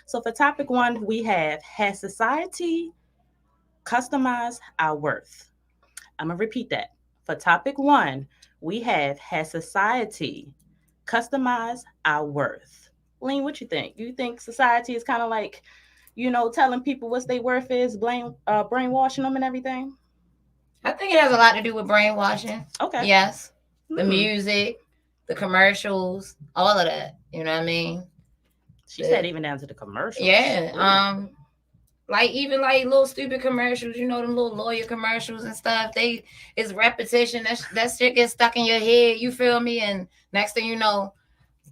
So for topic one, we have, has society customized our worth? I'm going to repeat that. For topic one, we have, has society customized our worth? Lean, what you think? You think society is kind of like, telling people what their worth is, brainwashing them and everything? I think it has a lot to do with brainwashing. Okay. Yes. The Hmm. music, the commercials, all of that. You know what I mean? She said The, even down to the commercials. yeah. Ooh. Like even like little stupid commercials, you know, them little lawyer commercials and stuff. It's repetition. That shit gets stuck in your head. You feel me? And next thing you know,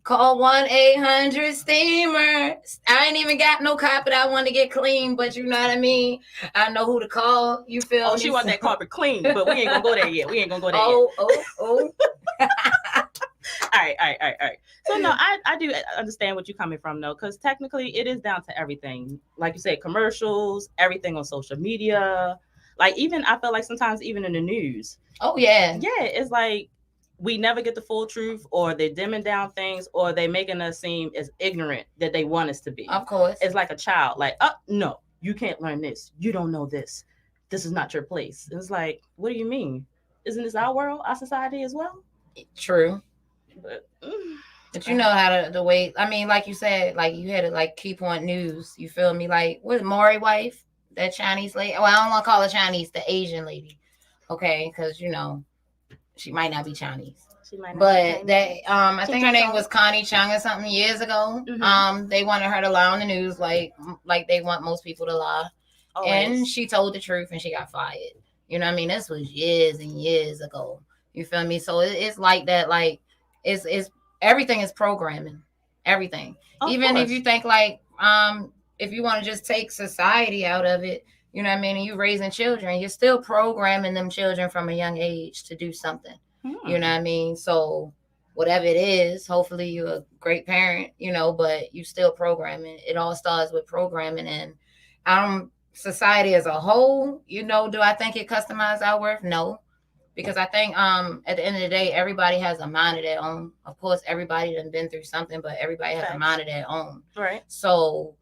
call 1-800-STEAMER. I ain't even got no carpet I want to get clean, but you know what I mean? I know who to call. You feel Oh, me? she want that carpet clean, but we ain't gonna go there yet. We ain't gonna go there yet. Oh. All right. So no, I do understand what you're coming from though, because technically it is down to everything. Like you said, commercials, everything on social media. Like even I feel like sometimes even in the news. Oh yeah. Yeah, it's like we never get the full truth, or they're dimming down things, or they making us seem as ignorant that they want us to be. Of course. It's like a child, like, oh no, you can't learn this. You don't know this. This is not your place. It's like, what do you mean? Isn't this our world, our society as well? True. But, But you know how the way, I mean, like you said, like you had to like keep on news. You feel me? Like what Maury wife, that Chinese lady. Well, I don't want to call her Chinese, the Asian lady. Okay, because you know she might not be Chinese. she might not be But Chinese. I think her name was Connie Chung or something years ago. They wanted her to lie on the news like they want most people to lie. Always. And she told the truth and she got fired. You know what I mean? This was years and years ago. You feel me? So it's like that. Like it's everything is programming. Everything. Of Even course. if you think like if you want to just take society out of it, you know what I mean? And you raising children, you're still programming them children from a young age to do something. You know what I mean? So whatever it is, hopefully you're a great parent, you know, but you still programming. It all starts with programming. And society as a whole, you know, do I think it customized our worth? No. Because I think at the end of the day, everybody has a mind of their own. Of course, everybody done been through something, but everybody has a mind of their own. Right. So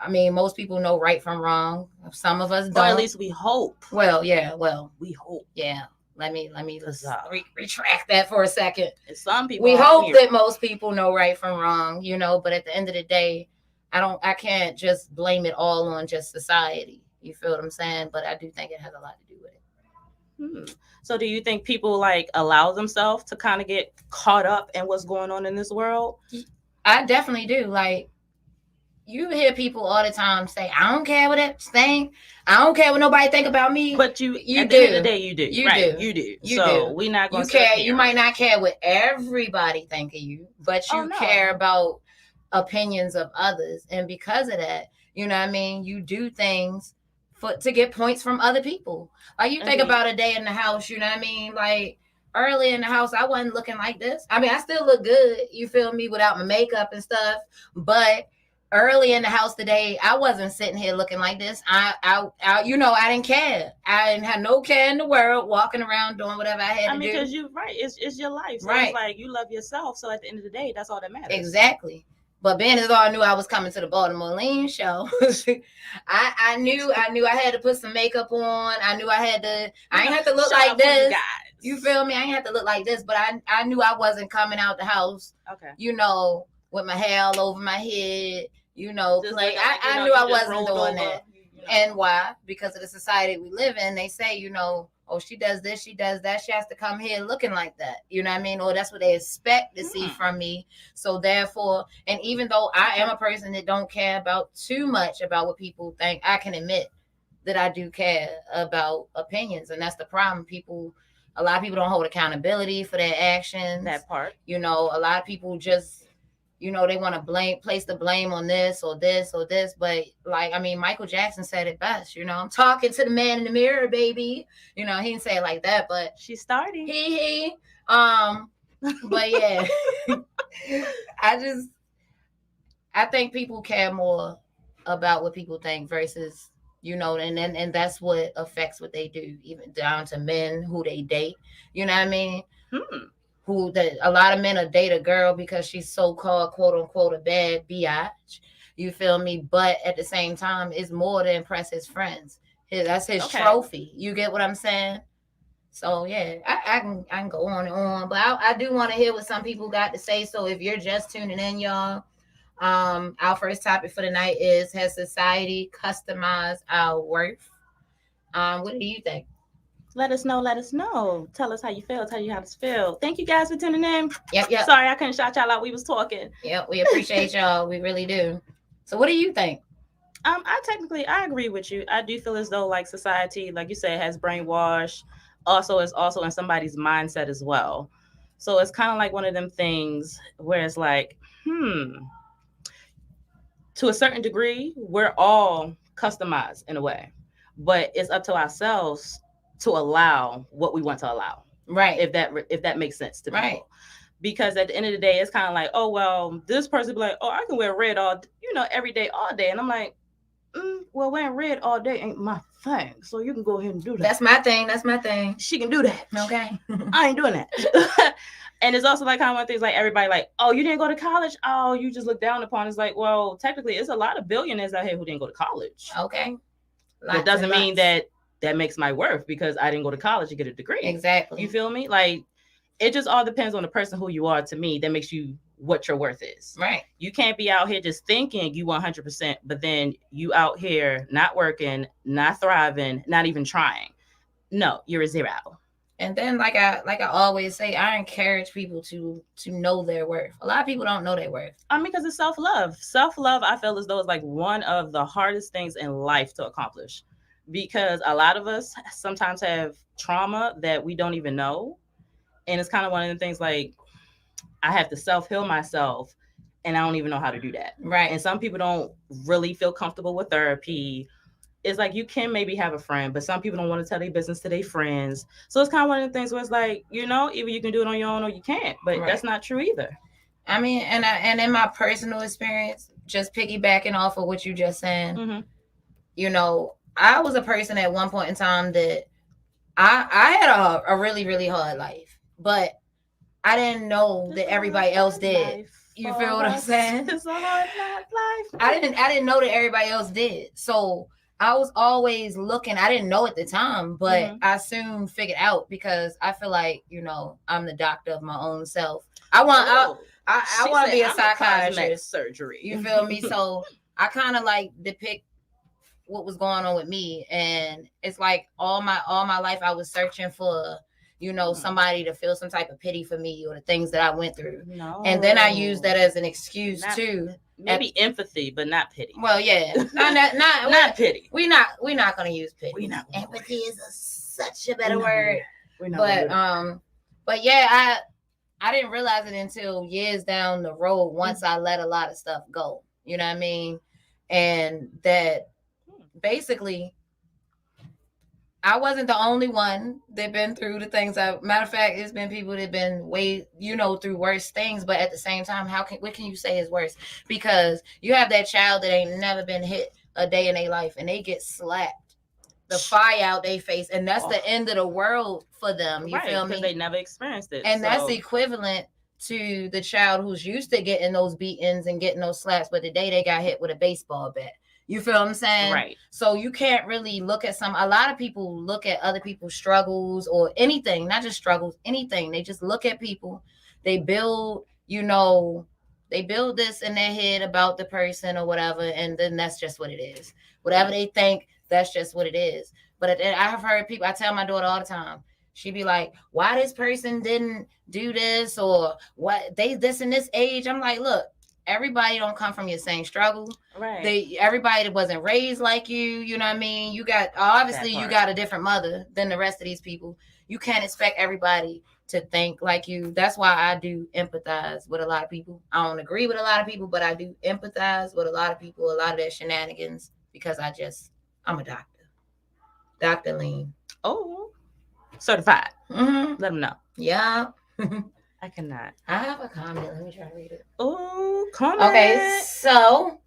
I mean, most people know right from wrong. Some of us don't. Or at least we hope. Well, yeah. Well, we hope. Yeah. Let me retract that for a second. Some people we hope that most people know right from wrong, you know. But at the end of the day, I can't just blame it all on just society. You feel what I'm saying? But I do think it has a lot to do with it. So do you think people like allow themselves to kind of get caught up in what's going on in this world? I definitely do. Like, you hear people all the time say, I don't care what that thing. I don't care what nobody think about me. But you at do. The end of the day, you do. You right. do. You do. You so do. We're not going to care. You might not care what everybody think of you, but you care about opinions of others. And because of that, you know what I mean? You do things to get points from other people. Like you think about a day in the house, you know what I mean? Like early in the house, I wasn't looking like this. I mean, I still look good, you feel me, without my makeup and stuff. But early in the house today, I wasn't sitting here looking like this. I you know, I didn't care. I didn't have no care in the world, walking around doing whatever I had to do. Because you're right. It's your life. So right. It's like you love yourself. So at the end of the day, that's all that matters. Exactly. But being as though I knew I was coming to the Baltimore Lean Show, I knew I had to put some makeup on. I knew I ain't have to look like this. You feel me? I ain't have to look like this, but I knew I wasn't coming out the house. Okay. You know, with my hair all over my head. You know, like, I knew I wasn't doing that. You know. And why? Because of the society we live in. They say, you know, oh, she does this, she does that. She has to come here looking like that. You know what I mean? Or that's what they expect to see from me. So therefore, and even though I am a person that don't care about too much about what people think, I can admit that I do care about opinions. And that's the problem. A lot of people don't hold accountability for their actions. That part. You know, a lot of people just, you know, they want to place the blame on this or this or this. But like, I mean, Michael Jackson said it best, you know, I'm talking to the man in the mirror, baby. You know, he didn't say it like that, but she's starting. But yeah, I think people care more about what people think versus, you know, and that's what affects what they do, even down to men who they date. You know what I mean? A lot of men will date a girl because she's so-called, quote unquote, a bad biatch. You feel me? But at the same time, it's more to impress his friends. That's his Okay. trophy. You get what I'm saying? So yeah, I can go on and on, but I do want to hear what some people got to say. So if you're just tuning in, y'all, our first topic for the night is, has society customized our worth? What do you think? Let us know. Let us know. Tell us how you feel. Tell you how to feel. Thank you guys for tuning in. Yep. Sorry I couldn't shout y'all out. We was talking. Yep, we appreciate y'all. We really do. So what do you think? I agree with you. I do feel as though like society, like you said, has brainwashed. Also, it's also in somebody's mindset as well. So it's kind of like one of them things where it's like, to a certain degree, we're all customized in a way, but it's up to ourselves to allow what we want to allow. Right. If that makes sense to people. Right. Because at the end of the day, it's kind of like, oh well, this person be like, oh, I can wear red every day, all day, and I'm like, well, wearing red all day ain't my thing. So you can go ahead and do that. That's my thing. That's my thing. She can do that. Okay. I ain't doing that. And it's also like kind of one of things like everybody like, oh, you didn't go to college? Oh, you just look down upon. It's like, well, technically, it's a lot of billionaires out here who didn't go to college. Okay. That doesn't mean that makes my worth because I didn't go to college to get a degree. Exactly. You feel me? Like, it just all depends on the person who you are. To me, that makes you what your worth is. Right. You can't be out here just thinking you 100%, but then you out here not working, not thriving, not even trying. No, you're a zero. And then like I always say, I encourage people to know their worth. A lot of people don't know their worth. Because it's self-love. Self-love, I feel as though, is like one of the hardest things in life to accomplish, because a lot of us sometimes have trauma that we don't even know. And it's kind of one of the things like, I have to self-heal myself, and I don't even know how to do that. Right. And some people don't really feel comfortable with therapy. It's like, you can maybe have a friend, but some people don't want to tell their business to their friends. So it's kind of one of the things where it's like, either you can do it on your own or you can't. But that's not true either. I mean, and in my personal experience, just piggybacking off of what you just said, I was a person at one point in time that I had a really, really hard life, but I didn't know that everybody else did. You feel what I'm saying? It's a hard life. I didn't know that everybody else did. So I was always looking. I didn't know at the time, but I soon figured out, because I feel like, I'm the doctor of my own self. I want to be a psychiatrist. Surgery. You feel me? So I kind of like depict what was going on with me, and it's like all my life I was searching for, somebody to feel some type of pity for me or the things that I went through. No. And then I used that as an excuse too. Maybe empathy, but not pity. Well, yeah, not pity. We're not gonna use pity. We're not. Empathy is such a better word. But yeah, I didn't realize it until years down the road, once I let a lot of stuff go. You know what I mean? And that basically, I wasn't the only one that been through the things. Matter of fact, it's been people that been way, through worse things. But at the same time, what can you say is worse? Because you have that child that ain't never been hit a day in their life, and they get slapped, the fire out their face, and that's the end of the world for them. You feel me? Because they never experienced it. And that's equivalent to the child who's used to getting those beatings and getting those slaps, but the day they got hit with a baseball bat. You feel what I'm saying? Right. So you can't really look at a lot of people look at other people's struggles or anything, not just struggles, anything. They just look at people. They build, they build this in their head about the person or whatever. And then that's just what it is. Whatever they think, that's just what it is. But I have heard people, I tell my daughter all the time, she be like, why this person didn't do this, or what they this in this age. I'm like, look, everybody don't come from your same struggle. Right. Everybody that wasn't raised like you know what I mean? You got, obviously you got a different mother than the rest of these people. You can't expect everybody to think like you. That's why I do empathize with a lot of people. I don't agree with a lot of people, but I do empathize with a lot of people, a lot of their shenanigans, because I'm a doctor. Dr. Lean. Oh, certified. Mm-hmm. Let them know. Yeah. I cannot. I have a comment. Let me try to read it. Oh, comment. Okay, so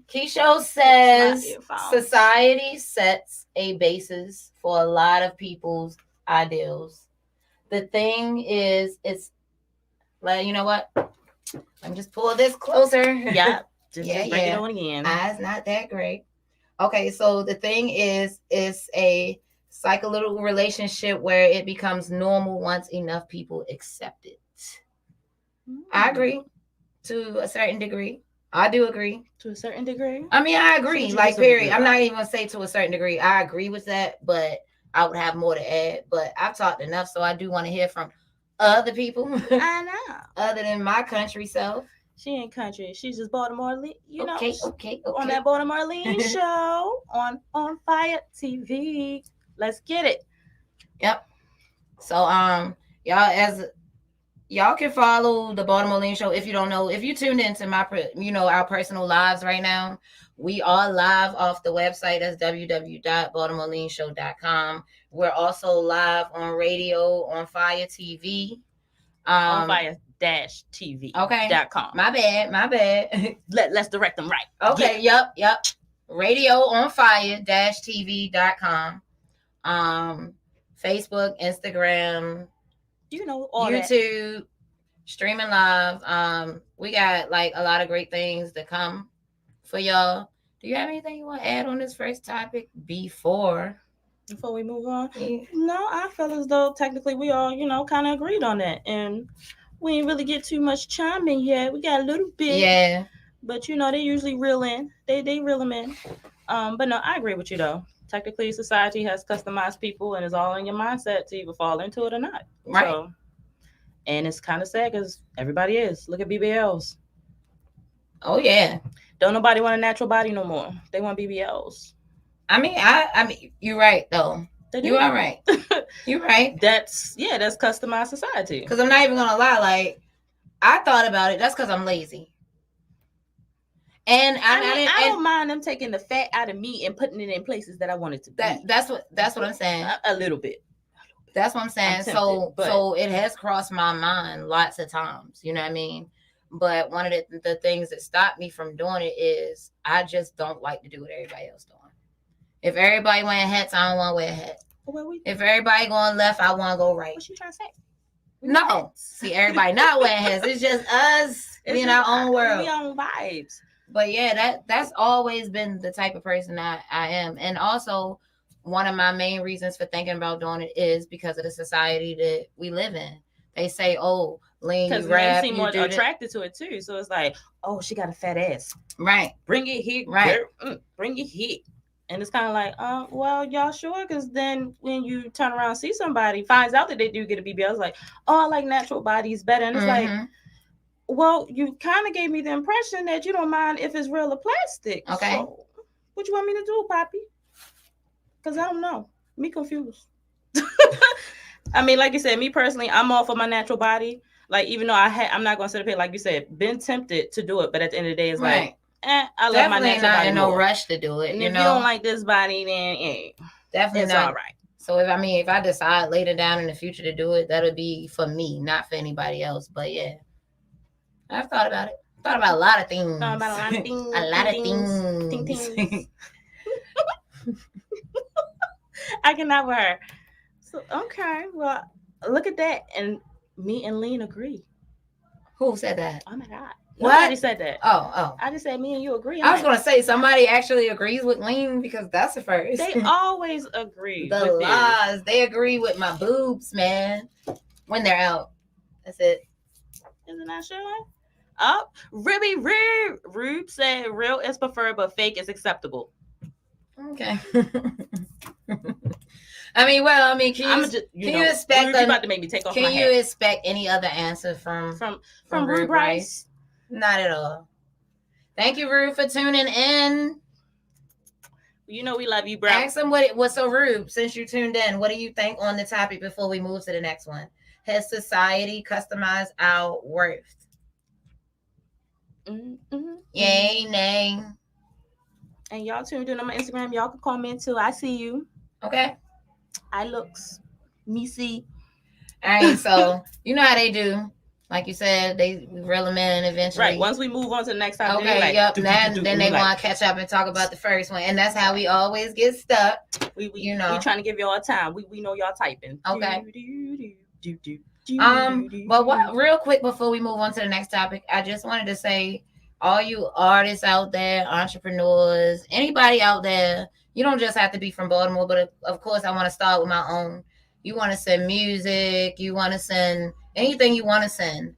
Keisho says society sets a basis for a lot of people's ideals. The thing is, it's like, you know what? Let me just pull this closer. Yeah. Just bring it on in. It's not that great. Okay, so the thing is, it's a psychological relationship where it becomes normal once enough people accept it. I agree to a certain degree. I do agree. To a certain degree? I mean, I agree. Like, period. I'm not even going to say to a certain degree. I agree with that, but I would have more to add. But I've talked enough, so I do want to hear from other people. I know. Other than my country self. She ain't country. She's just Baltimore Lean. Okay. On that Baltimore Lean Show on Fire TV. Let's get it. Yep. So y'all can follow the Baltimore Lean Show. If you don't know, if you tuned into our personal lives right now, we are live off the website. That's www.baltimoreLeanShow.com. We're also live on radio on Fire TV. On Fire-TV.com. My bad. Let's direct them right. Okay. Yeah. Yep. Radio on Fire-TV.com. Facebook, Instagram, all YouTube, that. Streaming live. We got like a lot of great things to come for y'all. Do you have anything you want to add on this first topic before we move on? Yeah. No, I feel as though technically we all, kind of agreed on that, and we didn't really get too much chiming yet. We got a little bit, yeah. But they usually reel in. They reel them in. But no, I agree with you though. Technically, society has customized people, and it's all in your mindset to either fall into it or not. Right. So, and it's kind of sad because everybody is. Look at BBLs. Oh yeah. Don't nobody want a natural body no more. They want BBLs. I mean, you're right though. You are right. You're right. That's customized society. Because I'm not even gonna lie. Like, I thought about it. That's because I'm lazy. And I don't mind them taking the fat out of me and putting it in places that I want it to be. That's what I'm saying. A little bit. That's what I'm saying. So it has crossed my mind lots of times. You know what I mean? But one of the things that stopped me from doing it is I just don't like to do what everybody else doing. If everybody wearing hats, I don't want to wear a hat. If everybody going left, I want to go right. What you trying to say? No. See, everybody not wearing hats. It's just us in our own world. We own vibes. But yeah, that's always been the type of person I am. And also, one of my main reasons for thinking about doing it is because of the society that we live in. They say, oh, lean, you rap, seem more attracted to it too. So it's like, oh, she got a fat ass. Right. Bring it here. Right. Bring it here. And it's kind of like, well, y'all sure? Because then when you turn around and see somebody, finds out that they do get a BBL, it's like, oh, I like natural bodies better. And it's like, well, you kind of gave me the impression that you don't mind if it's real or plastic. Okay. So what you want me to do, Poppy? Because I don't know. Me confused. I mean, like you said, me personally, I'm all for my natural body. Like, even though I'm not going to sit up here, like you said, been tempted to do it. But at the end of the day, it's like, I love my natural body. Definitely not in no rush to do it. And if you don't like this body, then definitely it's not. All right. So if I decide later down in the future to do it, that'll be for me, not for anybody else. But yeah, I've thought about it. Thought about a lot of things. Thought about a lot of things. A lot of things. I cannot wear her. So okay, well, look at that, and me and Lean agree. Who said that? Oh my God. What? Nobody said that. Oh. I just said me and you agree. I was going to say somebody actually agrees with Lean because that's the first. They always agree. The lies. They agree with my boobs, man. When they're out. That's it. Isn't that showing? Oh, Rube said real is preferred, but fake is acceptable. Okay. Can you expect? You're about to make me take off my hat. Can you expect any other answer from Rube Rice? Not at all. Thank you, Rube, for tuning in. You know we love you, bro. Ask him what's so Rube, since you tuned in, what do you think on the topic before we move to the next one? Has society customized our worth? Yay, nay. And y'all tuned in on my Instagram. Y'all can comment too. I see you. Okay. I looks. Me see. All right, so you know how they do. Like you said, they reel them in eventually. Right. Once we move on to the next topic. Okay, yep. Then they want to catch up and talk about the first one. And that's how we always get stuck. We trying to give y'all time. We know y'all typing. Okay. But real quick before we move on to the next topic, I just wanted to say all you artists out there, entrepreneurs, anybody out there, you don't just have to be from Baltimore, but of course, I want to start with my own. You want to send music, you want to send anything you want to send.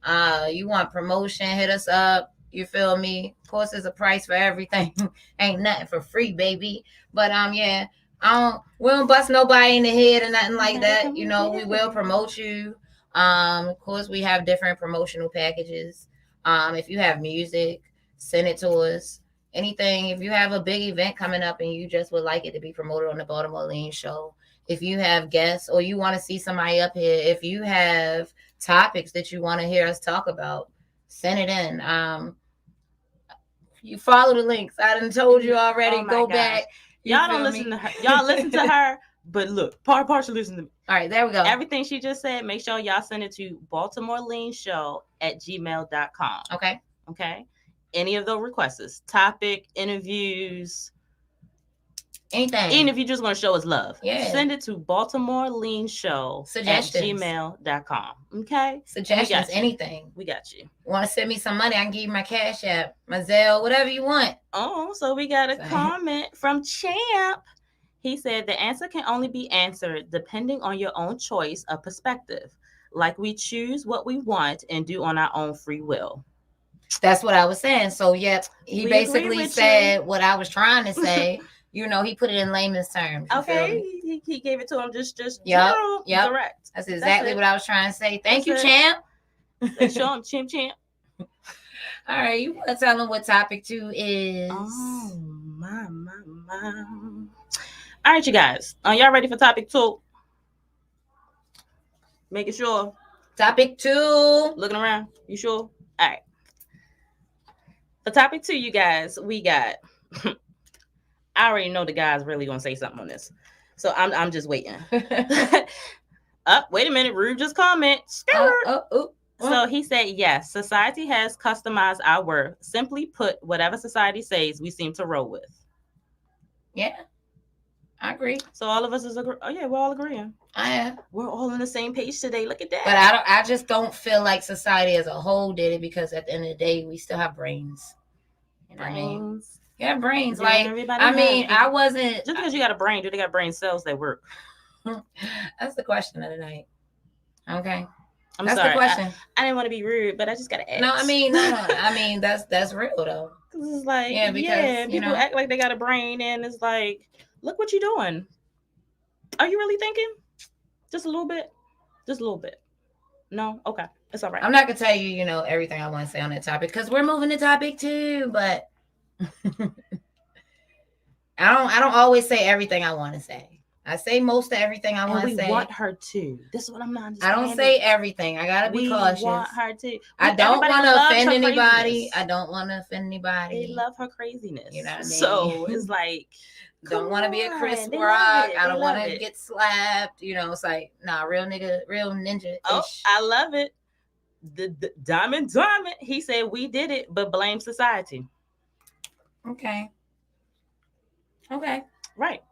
You want promotion, hit us up. You feel me? Of course, there's a price for everything. Ain't nothing for free, baby. But yeah, we don't bust nobody in the head or nothing like that. You know, we will promote you. Of course, we have different promotional packages. If you have music, send it to us. Anything, if you have a big event coming up and you just would like it to be promoted on the Baltimore Lean Show, if you have guests or you want to see somebody up here, if you have topics that you want to hear us talk about, send it in. You follow the links. I done told you already. Oh Go back. Y'all don't listen to her. Y'all listen to her, but look, partially listen to me. All right, there we go. Everything she just said, make sure y'all send it to baltimoreleanshow@gmail.com. Okay. Okay. Any of those requests, topic, interviews, anything. Even if you just want to show us love, send it to baltimoreleanshow@gmail.com. Okay? Suggestions, anything. We got you. Want to send me some money? I can give you my Cash App, my Zelle, whatever you want. Oh, so we got a comment from Champ. He said the answer can only be answered depending on your own choice of perspective. Like we choose what we want and do on our own free will. That's what I was saying. So, yep, he basically said what I was trying to say. You know, he put it in layman's terms. Okay, he gave it to him just yep. direct. That's exactly what I was trying to say. Thank you, Champ. Show him, Champ. All right, you want to tell him what topic 2 is? Oh, my. All right, you guys. Are y'all ready for topic 2? Making sure. Topic 2. Looking around. You sure? All right. For topic 2, you guys, we got... I already know the guy's really gonna say something on this, so I'm just waiting. Wait a minute, Rube just comment. So he said, yes, society has customized our worth. Simply put, whatever society says, we seem to roll with. Yeah, I agree. So all of us is we're all agreeing. I am. We're all on the same page today. Look at that. But I just don't feel like society as a whole did it, because at the end of the day, we still have brains. You know what I mean? Yeah, brains. Like, I wasn't... Just because you got a brain, do they got brain cells that work? That's the question of the night. Okay. That's sorry. The question. I didn't want to be rude, but I just got to ask. No, I mean, that's real, though. It's like, people act like they got a brain, and it's like, look what you're doing. Are you really thinking? Just a little bit? Just a little bit. No? Okay. It's all right. I'm not going to tell you, everything I want to say on that topic, because we're moving to topic 2, but... I don't always say everything I want to say. I say most of everything I want to say. We want her to. This is what I'm not understanding. I don't say everything. I gotta be cautious. We want her to. I don't want to offend anybody. I don't want to offend anybody. They love her craziness. You know what I mean? So it's like, don't want to be a Chris Rock. I don't want to get slapped. It's like, nah, real nigga, real ninja. Oh, I love it. The diamond. He said we did it, but blame society. Okay. Right.